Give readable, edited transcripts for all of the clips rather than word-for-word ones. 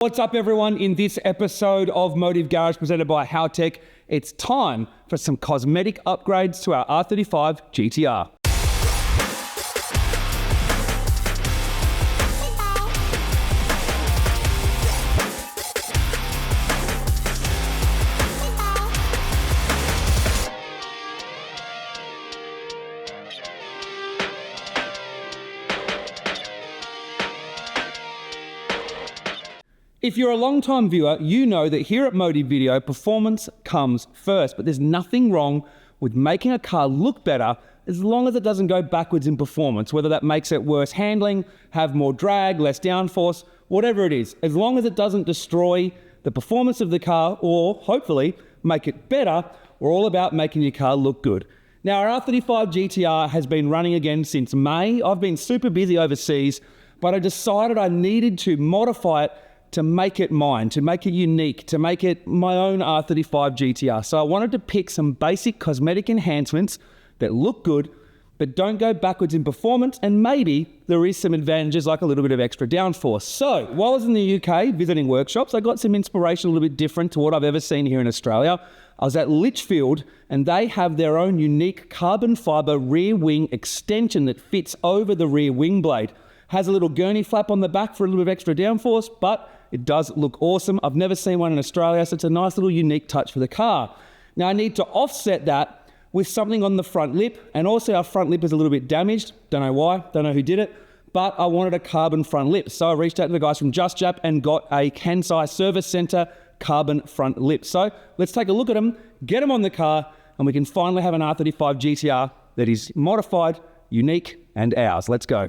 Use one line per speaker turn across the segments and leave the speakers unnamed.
What's up everyone? In this episode of Motive Garage presented by Howtech, it's time for some cosmetic upgrades to our R35 GT-R. If you're a long-time viewer, you know that here at Motive Video, performance comes first, but there's nothing wrong with making a car look better as long as it doesn't go backwards in performance, whether that makes it worse handling, have more drag, less downforce, whatever it is. As long as it doesn't destroy the performance of the car or, hopefully, make it better, we're all about making your car look good. Now, our R35 GT-R has been running again since May. I've been super busy overseas, but I decided I needed to modify it to make it mine, to make it unique, to make it my own R35 GT-R. So I wanted to pick some basic cosmetic enhancements that look good, but don't go backwards in performance, and maybe there is some advantages like a little bit of extra downforce. So while I was in the UK visiting workshops, I got some inspiration a little bit different to what I've ever seen here in Australia. I was at Litchfield and they have their own unique carbon fiber rear wing extension that fits over the rear wing blade. Has a little gurney flap on the back for a little bit of extra downforce, but it does look awesome. I've never seen one in Australia, so it's a nice little unique touch for the car. Now I need to offset that with something on the front lip, and also our front lip is a little bit damaged. Don't know why, don't know who did it, but I wanted a carbon front lip. So I reached out to the guys from Just Jap and got a Kansai Service Center carbon front lip. So let's take a look at them, get them on the car, and we can finally have an R35 GT-R that is modified, unique, and ours. Let's go.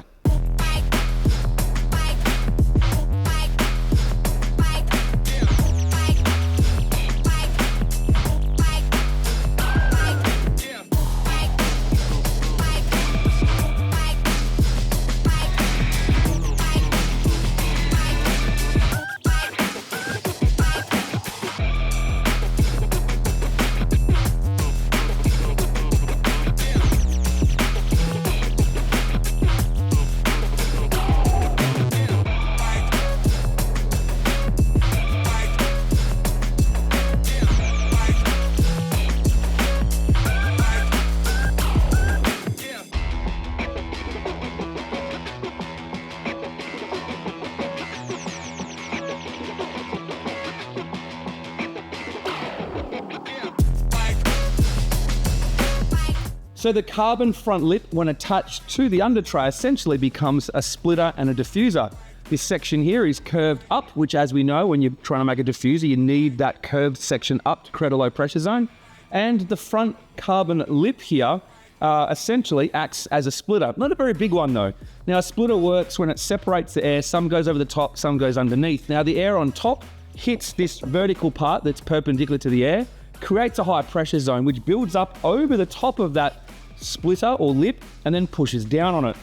So the carbon front lip, when attached to the under tray, essentially becomes a splitter and a diffuser. This section here is curved up, which, as we know, when you're trying to make a diffuser, you need that curved section up to create a low pressure zone. And the front carbon lip here essentially acts as a splitter. Not a very big one though. Now a splitter works when it separates the air. Some goes over the top, some goes underneath. Now the air on top hits this vertical part that's perpendicular to the air, creates a high pressure zone, which builds up over the top of that splitter or lip and then pushes down on it.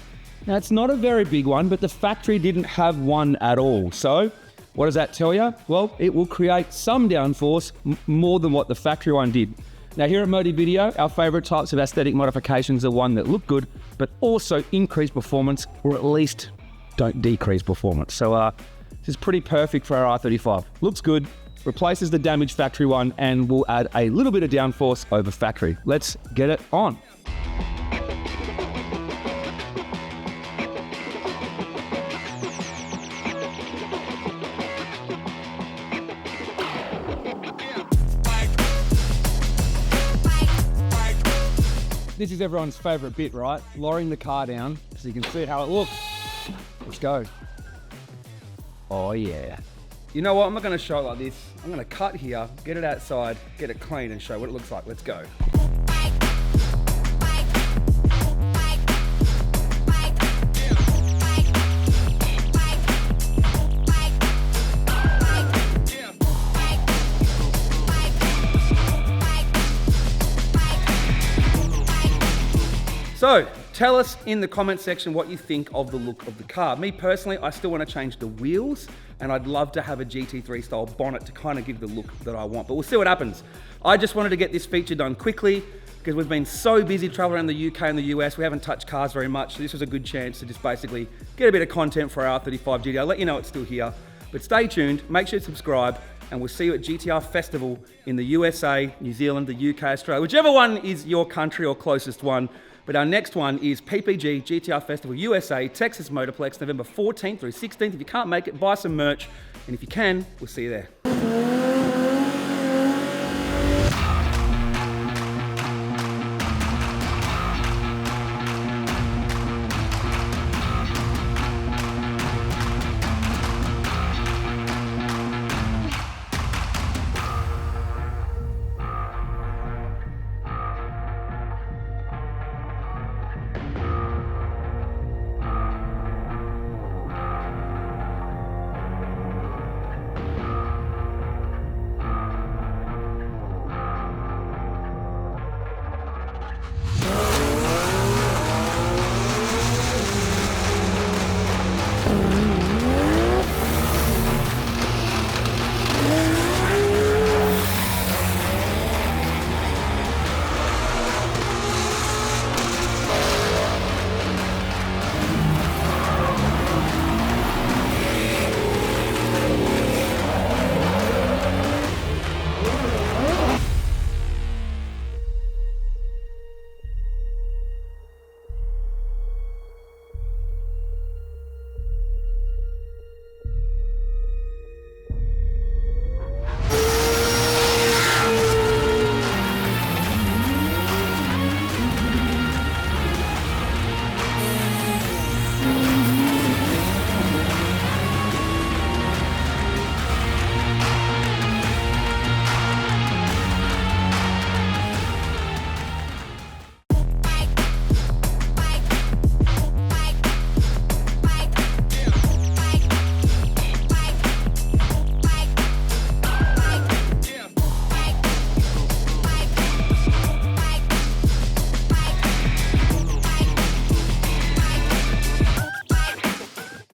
Now it's not a very big one, but the factory didn't have one at all. So what does that tell you? Well, it will create some downforce more than what the factory one did. Now here at Motive Video, our favorite types of aesthetic modifications are one that look good, but also increase performance, or at least don't decrease performance. So this is pretty perfect for our R35. Looks good, replaces the damaged factory one, and will add a little bit of downforce over factory. Let's get it on. This is everyone's favorite bit, right? Lowering the car down so you can see how it looks. Let's go. Oh yeah. You know what, I'm not gonna show it like this. I'm gonna cut here, get it outside, get it clean and show what it looks like. Let's go. So, tell us in the comment section what you think of the look of the car. Me personally, I still want to change the wheels, and I'd love to have a GT3 style bonnet to kind of give the look that I want, but we'll see what happens. I just wanted to get this feature done quickly because we've been so busy traveling around the UK and the US, we haven't touched cars very much. So this was a good chance to just basically get a bit of content for our R35 GT. I'll let you know it's still here. But stay tuned, make sure to subscribe, and we'll see you at GT-R Festival in the USA, New Zealand, the UK, Australia, whichever one is your country or closest one. But our next one is PPG GT-R Festival USA, Texas Motorplex, November 14th through 16th. If you can't make it, buy some merch. And if you can, we'll see you there.